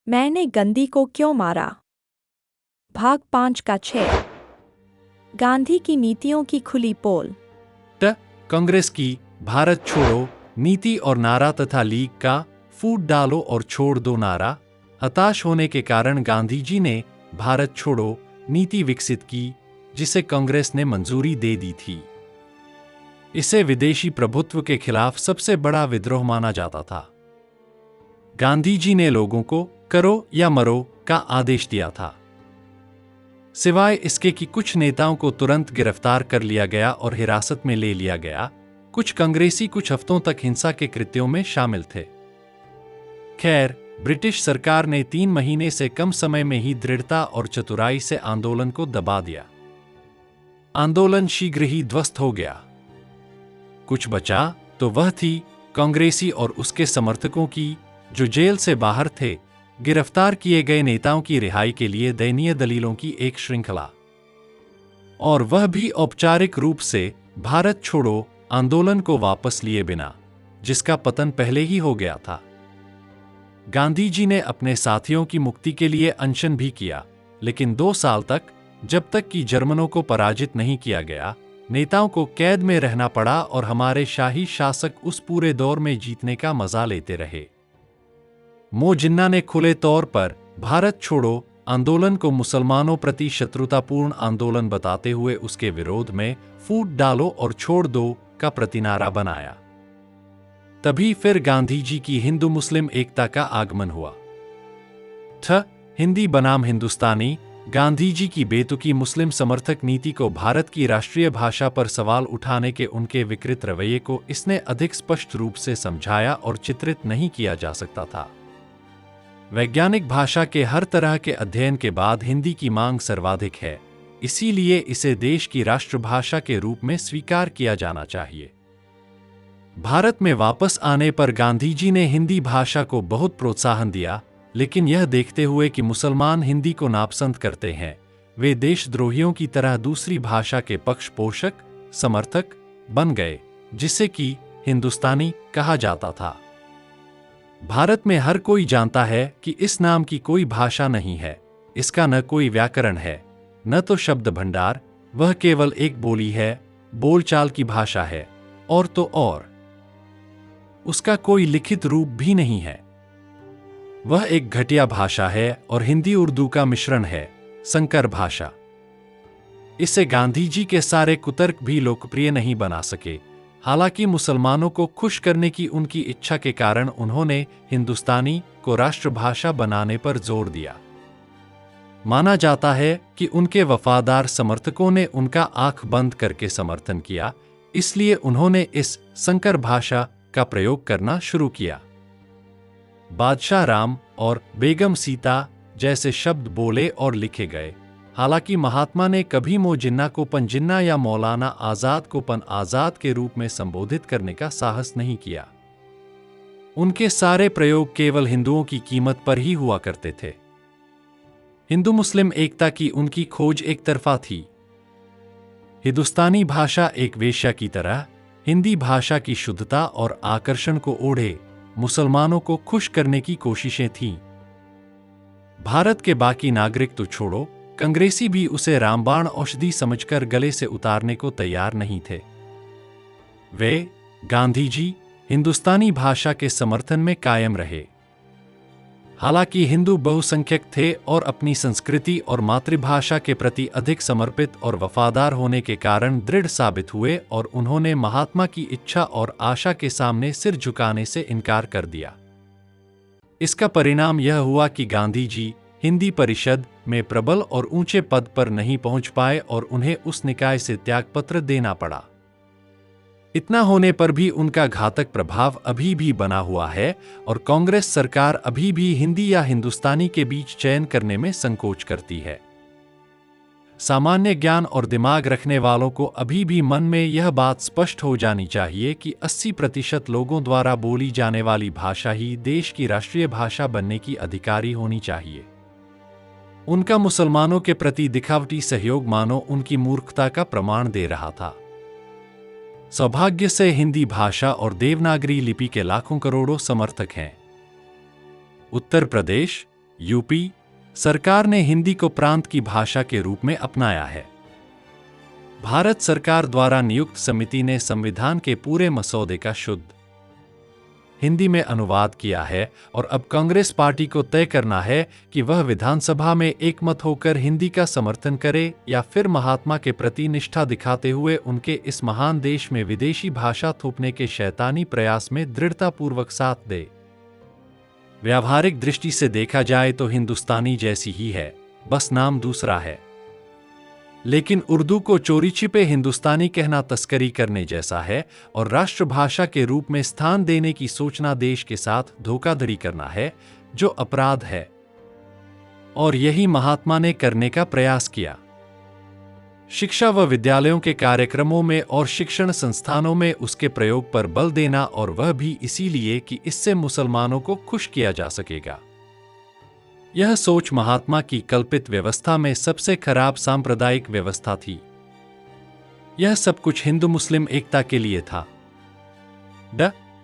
मैंने गांधी को क्यों मारा? भाग 5 का 6। गांधी की नीतियों की खुली पोल। कांग्रेस की भारत छोड़ो नीति और नारा तथा लीग का फूट डालो और छोड़ दो नारा हताश होने के कारण गांधी जी ने भारत छोड़ो नीति विकसित की, जिसे कांग्रेस ने मंजूरी दे दी थी। इसे विदेशी प्रभुत्व के खिलाफ सबसे बड़ा विद्रोह माना जाता था। गांधी जी ने लोगों को करो या मरो का आदेश दिया था। सिवाय इसके कि कुछ नेताओं को तुरंत गिरफ्तार कर लिया गया और हिरासत में ले लिया गया, कुछ कांग्रेसी कुछ हफ्तों तक हिंसा के कृत्यों में शामिल थे। खैर, ब्रिटिश सरकार ने 3 महीने से कम समय में ही दृढ़ता और चतुराई से आंदोलन को दबा दिया। आंदोलन शीघ्र ही ध्वस्त हो गया। कुछ बचा तो वह थी कांग्रेसी और उसके समर्थकों की, जो जेल से बाहर थे, गिरफ्तार किए गए नेताओं की रिहाई के लिए दयनीय दलीलों की एक श्रृंखला, और वह भी औपचारिक रूप से भारत छोड़ो आंदोलन को वापस लिए बिना, जिसका पतन पहले ही हो गया था। गांधी जी ने अपने साथियों की मुक्ति के लिए अनशन भी किया, लेकिन 2 साल तक, जब तक कि जर्मनों को पराजित नहीं किया गया, नेताओं को कैद में रहना पड़ा और हमारे शाही शासक उस पूरे दौर में जीतने का मजा लेते रहे। मो जिन्ना ने खुले तौर पर भारत छोड़ो आंदोलन को मुसलमानों प्रति शत्रुतापूर्ण आंदोलन बताते हुए उसके विरोध में फूट डालो और छोड़ दो का प्रतिनारा बनाया। तभी फिर गांधी जी की हिंदू मुस्लिम एकता का आगमन हुआ। हिंदी बनाम हिंदुस्तानी गांधी जी की बेतुकी मुस्लिम समर्थक नीति को भारत की राष्ट्रीय भाषा पर सवाल उठाने के उनके विकृत रवैये को इसने अधिक स्पष्ट रूप से समझाया और चित्रित नहीं किया जा सकता था। वैज्ञानिक भाषा के हर तरह के अध्ययन के बाद हिंदी की मांग सर्वाधिक है, इसीलिए इसे देश की राष्ट्रभाषा के रूप में स्वीकार किया जाना चाहिए। भारत में वापस आने पर गांधी जी ने हिंदी भाषा को बहुत प्रोत्साहन दिया, लेकिन यह देखते हुए कि मुसलमान हिंदी को नापसंद करते हैं, वे देशद्रोहियों की तरह दूसरी भाषा के पक्ष पोषक समर्थक बन गए, जिसे कि हिंदुस्तानी कहा जाता था। भारत में हर कोई जानता है कि इस नाम की कोई भाषा नहीं है, इसका न कोई व्याकरण है, न तो शब्द भंडार, वह केवल एक बोली है, बोलचाल की भाषा है, और तो और उसका कोई लिखित रूप भी नहीं है। वह एक घटिया भाषा है और हिंदी उर्दू का मिश्रण है, संकर भाषा। इसे गांधी जी के सारे कुतर्क भी लोकप्रिय नहीं बना सके। हालांकि मुसलमानों को खुश करने की उनकी इच्छा के कारण उन्होंने हिंदुस्तानी को राष्ट्रभाषा बनाने पर जोर दिया। माना जाता है कि उनके वफादार समर्थकों ने उनका आंख बंद करके समर्थन किया, इसलिए उन्होंने इस संकर भाषा का प्रयोग करना शुरू किया। बादशाह राम और बेगम सीता जैसे शब्द बोले और लिखे गए। हालांकि महात्मा ने कभी मो जिन्ना को पंजिन्ना या मौलाना आजाद को पन आजाद के रूप में संबोधित करने का साहस नहीं किया। उनके सारे प्रयोग केवल हिंदुओं की कीमत पर ही हुआ करते थे। हिंदू मुस्लिम एकता की उनकी खोज एक तरफा थी। हिंदुस्तानी भाषा एक वेश्या की तरह हिंदी भाषा की शुद्धता और आकर्षण को ओढ़े मुसलमानों को खुश करने की कोशिशें थीं। भारत के बाकी नागरिक तो छोड़ो, कांग्रेसी भी उसे रामबाण औषधि समझकर गले से उतारने को तैयार नहीं थे। वे गांधी जी हिंदुस्तानी भाषा के समर्थन में कायम रहे। हालांकि हिंदू बहुसंख्यक थे और अपनी संस्कृति और मातृभाषा के प्रति अधिक समर्पित और वफादार होने के कारण दृढ़ साबित हुए और उन्होंने महात्मा की इच्छा और आशा के सामने सिर झुकाने से इनकार कर दिया। इसका परिणाम यह हुआ कि गांधी जी हिंदी परिषद में प्रबल और ऊंचे पद पर नहीं पहुंच पाए और उन्हें उस निकाय से त्यागपत्र देना पड़ा। इतना होने पर भी उनका घातक प्रभाव अभी भी बना हुआ है और कांग्रेस सरकार अभी भी हिंदी या हिंदुस्तानी के बीच चयन करने में संकोच करती है। सामान्य ज्ञान और दिमाग रखने वालों को अभी भी मन में यह बात स्पष्ट हो जानी चाहिए कि 80% लोगों द्वारा बोली जाने वाली भाषा ही देश की राष्ट्रीय भाषा बनने की अधिकारी होनी चाहिए। उनका मुसलमानों के प्रति दिखावटी सहयोग मानो उनकी मूर्खता का प्रमाण दे रहा था। सौभाग्य से हिंदी भाषा और देवनागरी लिपि के लाखों करोड़ों समर्थक हैं। उत्तर प्रदेश, यूपी सरकार ने हिंदी को प्रांत की भाषा के रूप में अपनाया है। भारत सरकार द्वारा नियुक्त समिति ने संविधान के पूरे मसौदे का शुद्ध हिंदी में अनुवाद किया है और अब कांग्रेस पार्टी को तय करना है कि वह विधानसभा में एकमत होकर हिंदी का समर्थन करे या फिर महात्मा के प्रति निष्ठा दिखाते हुए उनके इस महान देश में विदेशी भाषा थोपने के शैतानी प्रयास में दृढ़तापूर्वक साथ दे। व्यावहारिक दृष्टि से देखा जाए तो हिंदुस्तानी जैसी ही है, बस नाम दूसरा है। लेकिन उर्दू को चोरी छिपे हिंदुस्तानी कहना तस्करी करने जैसा है और राष्ट्रभाषा के रूप में स्थान देने की सोचना देश के साथ धोखाधड़ी करना है, जो अपराध है। और यही महात्मा ने करने का प्रयास किया। शिक्षा व विद्यालयों के कार्यक्रमों में और शिक्षण संस्थानों में उसके प्रयोग पर बल देना, और वह भी इसीलिए कि इससे मुसलमानों को खुश किया जा सकेगा। यह सोच महात्मा की कल्पित व्यवस्था में सबसे खराब सांप्रदायिक व्यवस्था थी। यह सब कुछ हिंदू मुस्लिम एकता के लिए था।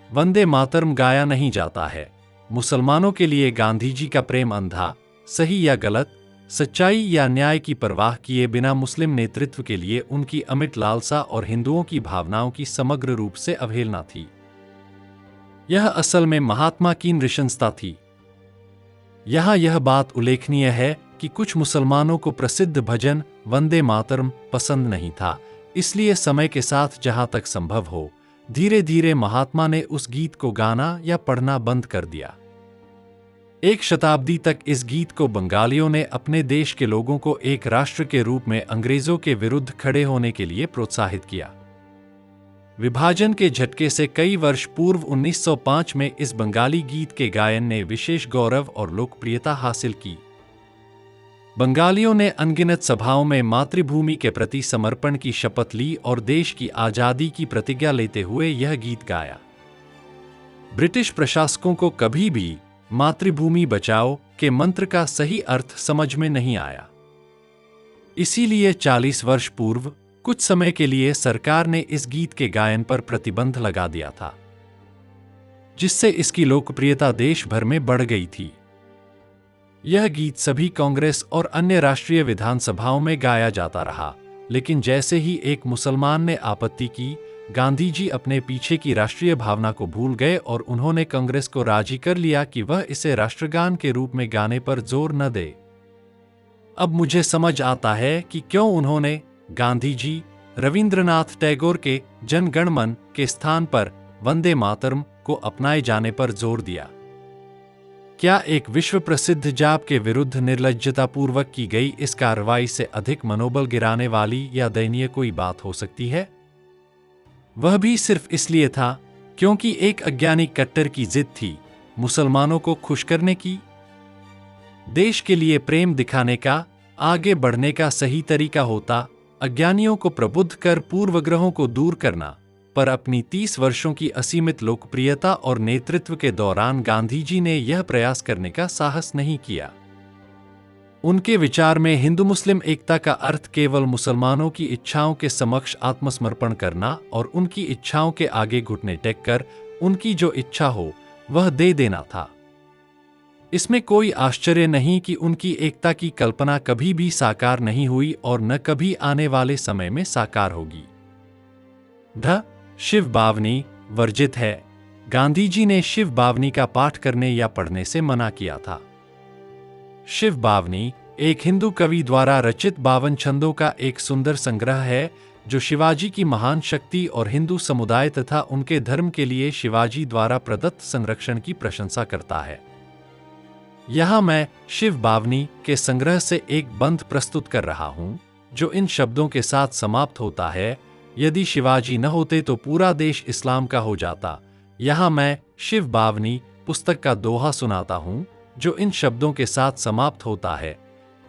वंदे मातरम गाया नहीं जाता है। मुसलमानों के लिए गांधी जी का प्रेम अंधा, सही या गलत, सच्चाई या न्याय की परवाह किए बिना मुस्लिम नेतृत्व के लिए उनकी अमिट लालसा और हिंदुओं की भावनाओं की समग्र रूप से अवहेलना थी। यह असल में महात्मा की नृशंसता थी। यहाँ यह बात उल्लेखनीय है कि कुछ मुसलमानों को प्रसिद्ध भजन वंदे मातरम पसंद नहीं था, इसलिए समय के साथ जहाँ तक संभव हो धीरे धीरे महात्मा ने उस गीत को गाना या पढ़ना बंद कर दिया। एक शताब्दी तक इस गीत को बंगालियों ने अपने देश के लोगों को एक राष्ट्र के रूप में अंग्रेजों के विरुद्ध खड़े होने के लिए प्रोत्साहित किया। विभाजन के झटके से कई वर्ष पूर्व 1905 में इस बंगाली गीत के गायन ने विशेष गौरव और लोकप्रियता हासिल की। बंगालियों ने अनगिनत सभाओं में मातृभूमि के प्रति समर्पण की शपथ ली और देश की आजादी की प्रतिज्ञा लेते हुए यह गीत गाया। ब्रिटिश प्रशासकों को कभी भी मातृभूमि बचाओ के मंत्र का सही अर्थ समझ में नहीं आया। इसीलिए 40 वर्ष पूर्व कुछ समय के लिए सरकार ने इस गीत के गायन पर प्रतिबंध लगा दिया था, जिससे इसकी लोकप्रियता देश भर में बढ़ गई थी। यह गीत सभी कांग्रेस और अन्य राष्ट्रीय विधानसभाओं में गाया जाता रहा, लेकिन जैसे ही एक मुसलमान ने आपत्ति की, गांधी जी अपने पीछे की राष्ट्रीय भावना को भूल गए और उन्होंने कांग्रेस को राजी कर लिया कि वह इसे राष्ट्रगान के रूप में गाने पर जोर न दे। अब मुझे समझ आता है कि क्यों उन्होंने गांधी जी रविंद्रनाथ टैगोर के जन गण मन के स्थान पर वंदे मातरम को अपनाए जाने पर जोर दिया। क्या एक विश्व प्रसिद्ध जाप के विरुद्ध निर्लज्जतापूर्वक की गई इस कार्रवाई से अधिक मनोबल गिराने वाली या दयनीय कोई बात हो सकती है? वह भी सिर्फ इसलिए था क्योंकि एक अज्ञानी कट्टर की जिद थी मुसलमानों को खुश करने की। देश के लिए प्रेम दिखाने का, आगे बढ़ने का सही तरीका होता अज्ञानियों को प्रबुद्ध कर पूर्वग्रहों को दूर करना, पर अपनी 30 वर्षों की असीमित लोकप्रियता और नेतृत्व के दौरान गांधी जी ने यह प्रयास करने का साहस नहीं किया। उनके विचार में हिंदू मुस्लिम एकता का अर्थ केवल मुसलमानों की इच्छाओं के समक्ष आत्मसमर्पण करना और उनकी इच्छाओं के आगे घुटने टेक कर उनकी जो इच्छा हो वह दे देना था। इसमें कोई आश्चर्य नहीं कि उनकी एकता की कल्पना कभी भी साकार नहीं हुई और न कभी आने वाले समय में साकार होगी। शिव बावनी वर्जित है। गांधी जी ने शिव बावनी का पाठ करने या पढ़ने से मना किया था। शिव बावनी एक हिंदू कवि द्वारा रचित 52 छंदों का एक सुंदर संग्रह है, जो शिवाजी की महान शक्ति और हिंदू समुदाय तथा उनके धर्म के लिए शिवाजी द्वारा प्रदत्त संरक्षण की प्रशंसा करता है। यहाँ मैं शिव बावनी के संग्रह से एक बंद प्रस्तुत कर रहा हूँ, जो इन शब्दों के साथ समाप्त होता है, यदि शिवाजी न होते तो पूरा देश इस्लाम का हो जाता। यहाँ मैं शिव बावनी पुस्तक का दोहा सुनाता हूँ, जो इन शब्दों के साथ समाप्त होता है।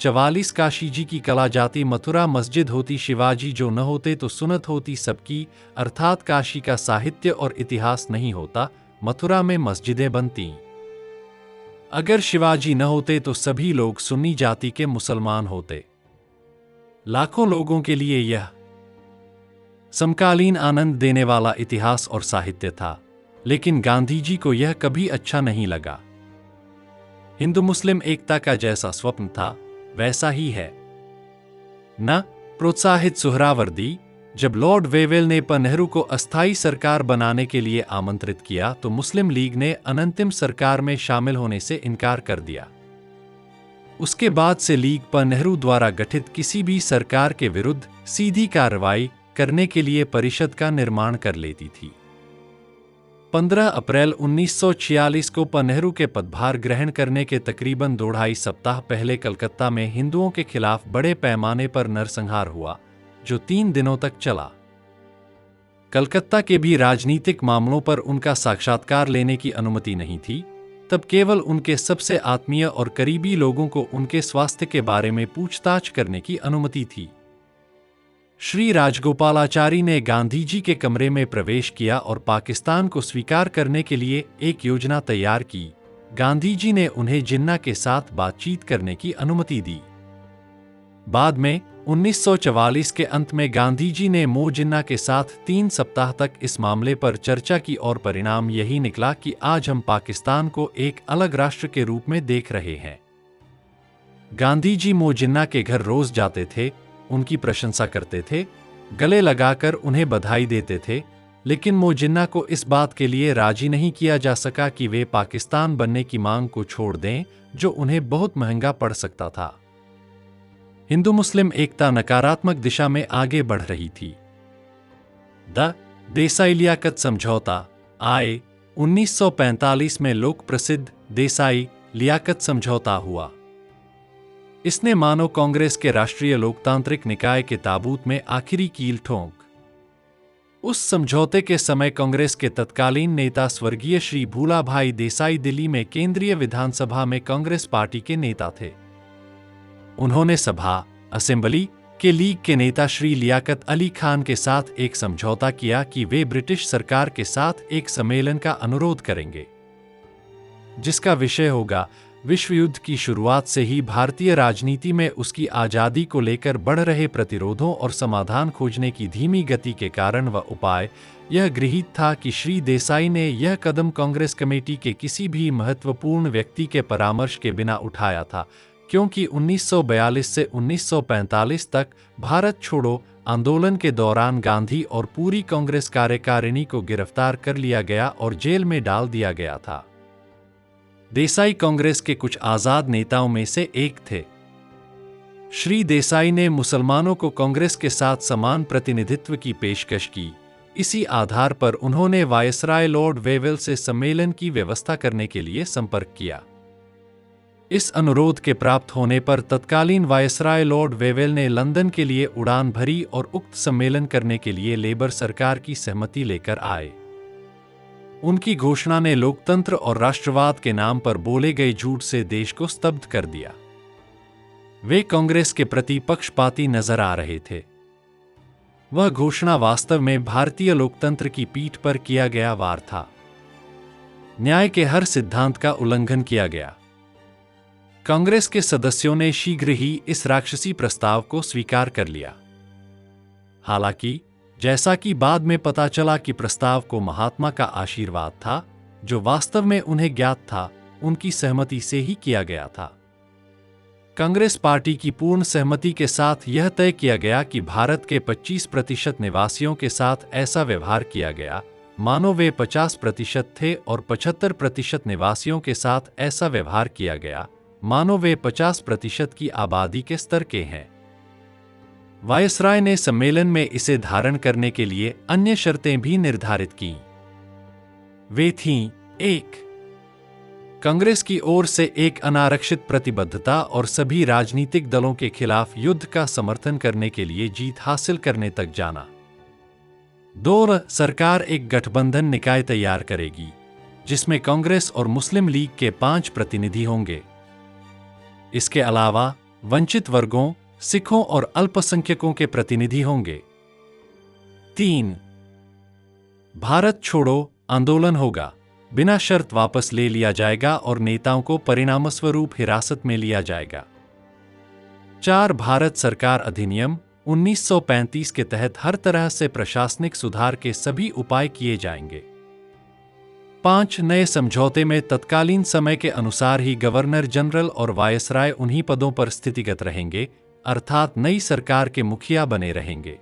44 काशी जी की कला जाती, मथुरा मस्जिद होती शिवाजी जो न होते तो सुनत होती सबकी, अर्थात काशी का साहित्य और इतिहास नहीं होता, मथुरा में मस्जिदें बनती। अगर शिवाजी न होते तो सभी लोग सुन्नी जाति के मुसलमान होते। लाखों लोगों के लिए यह समकालीन आनंद देने वाला इतिहास और साहित्य था, लेकिन गांधी जी को यह कभी अच्छा नहीं लगा। हिंदू मुस्लिम एकता का जैसा स्वप्न था वैसा ही है। न प्रोत्साहित सुहरावर्दी। जब लॉर्ड वेवेल ने नेहरू को अस्थायी सरकार बनाने के लिए आमंत्रित किया तो मुस्लिम लीग ने अनंतिम सरकार में शामिल होने से इनकार कर दिया। उसके बाद से लीग नेहरू द्वारा गठित किसी भी सरकार के विरुद्ध सीधी कार्रवाई करने के लिए परिषद का निर्माण कर लेती थी। 15 अप्रैल 1946 को नेहरू के पदभार ग्रहण करने के तकरीबन 2.5 सप्ताह पहले कलकत्ता में हिंदुओं के खिलाफ बड़े पैमाने पर नरसंहार हुआ, जो 3 दिनों तक चला। कलकत्ता के भी राजनीतिक मामलों पर उनका साक्षात्कार लेने की अनुमति नहीं थी। तब केवल उनके सबसे आत्मीय और करीबी लोगों को उनके स्वास्थ्य के बारे में पूछताछ करने की अनुमति थी। श्री राजगोपालाचारी ने गांधी जी के कमरे में प्रवेश किया और पाकिस्तान को स्वीकार करने के लिए एक योजना तैयार की। गांधी जी ने उन्हें जिन्ना के साथ बातचीत करने की अनुमति दी। बाद में 1944 के अंत में गांधी जी ने मो जिन्ना के साथ 3 सप्ताह तक इस मामले पर चर्चा की और परिणाम यही निकला कि आज हम पाकिस्तान को एक अलग राष्ट्र के रूप में देख रहे हैं। गांधी जी मो जिन्ना के घर रोज जाते थे, उनकी प्रशंसा करते थे, गले लगाकर उन्हें बधाई देते थे, लेकिन मो जिन्ना को इस बात के लिए राजी नहीं किया जा सका कि वे पाकिस्तान बनने की मांग को छोड़ दें, जो उन्हें बहुत महंगा पड़ सकता था। हिंदू मुस्लिम एकता नकारात्मक दिशा में आगे बढ़ रही थी। द देसाई लियाकत समझौता आए 1945 में लोक प्रसिद्ध देसाई लियाकत समझौता हुआ। इसने मानो कांग्रेस के राष्ट्रीय लोकतांत्रिक निकाय के ताबूत में आखिरी कील ठोंक। उस समझौते के समय कांग्रेस के तत्कालीन नेता स्वर्गीय श्री भूलाभाई देसाई दिल्ली में केंद्रीय विधानसभा में कांग्रेस पार्टी के नेता थे। उन्होंने सभा असेंबली के लीग के नेता श्री लियाकत अली खान के साथ एक समझौता किया कि वे ब्रिटिश सरकार के साथ एक सम्मेलन का अनुरोध करेंगे, जिसका विषय होगा विश्व युद्ध की शुरुआत से ही भारतीय राजनीति में उसकी आजादी को लेकर बढ़ रहे प्रतिरोधों और समाधान खोजने की धीमी गति के कारण व उपाय। यह गृहीत था कि श्री देसाई ने यह कदम कांग्रेस कमेटी के किसी भी महत्वपूर्ण व्यक्ति के परामर्श के बिना उठाया था, क्योंकि 1942 से 1945 तक भारत छोड़ो आंदोलन के दौरान गांधी और पूरी कांग्रेस कार्यकारिणी को गिरफ्तार कर लिया गया और जेल में डाल दिया गया था। देसाई कांग्रेस के कुछ आजाद नेताओं में से एक थे। श्री देसाई ने मुसलमानों को कांग्रेस के साथ समान प्रतिनिधित्व की पेशकश की। इसी आधार पर उन्होंने वायसराय लॉर्ड वेवेल से सम्मेलन की व्यवस्था करने के लिए संपर्क किया। इस अनुरोध के प्राप्त होने पर तत्कालीन वायसराय लॉर्ड वेवेल ने लंदन के लिए उड़ान भरी और उक्त सम्मेलन करने के लिए लेबर सरकार की सहमति लेकर आए। उनकी घोषणा ने लोकतंत्र और राष्ट्रवाद के नाम पर बोले गए झूठ से देश को स्तब्ध कर दिया। वे कांग्रेस के प्रति पक्षपाती नजर आ रहे थे। वह घोषणा वास्तव में भारतीय लोकतंत्र की पीठ पर किया गया वार था। न्याय के हर सिद्धांत का उल्लंघन किया गया। कांग्रेस के सदस्यों ने शीघ्र ही इस राक्षसी प्रस्ताव को स्वीकार कर लिया। हालांकि जैसा कि बाद में पता चला कि प्रस्ताव को महात्मा का आशीर्वाद था, जो वास्तव में उन्हें ज्ञात था, उनकी सहमति से ही किया गया था। कांग्रेस पार्टी की पूर्ण सहमति के साथ यह तय किया गया कि भारत के 25% निवासियों के साथ ऐसा व्यवहार किया गया मानो वे 50% थे और 75% निवासियों के साथ ऐसा व्यवहार किया गया मानो वे 50% की आबादी के स्तर के हैं। वायसराय ने सम्मेलन में इसे धारण करने के लिए अन्य शर्तें भी निर्धारित कीं। वे थीं: 1. कांग्रेस की ओर से एक अनारक्षित प्रतिबद्धता और सभी राजनीतिक दलों के खिलाफ युद्ध का समर्थन करने के लिए जीत हासिल करने तक जाना। 2. सरकार एक गठबंधन निकाय तैयार करेगी, जिसमें कांग्रेस और मुस्लिम लीग के 5 प्रतिनिधि होंगे। इसके अलावा वंचित वर्गों, सिखों और अल्पसंख्यकों के प्रतिनिधि होंगे। 3. भारत छोड़ो आंदोलन होगा, बिना शर्त वापस ले लिया जाएगा और नेताओं को परिणामस्वरूप हिरासत में लिया जाएगा। 4. भारत सरकार अधिनियम 1935 के तहत हर तरह से प्रशासनिक सुधार के सभी उपाय किए जाएंगे। 5 नए समझौते में तत्कालीन समय के अनुसार ही गवर्नर जनरल और वायसराय उन्हीं पदों पर स्थितिगत रहेंगे, अर्थात नई सरकार के मुखिया बने रहेंगे।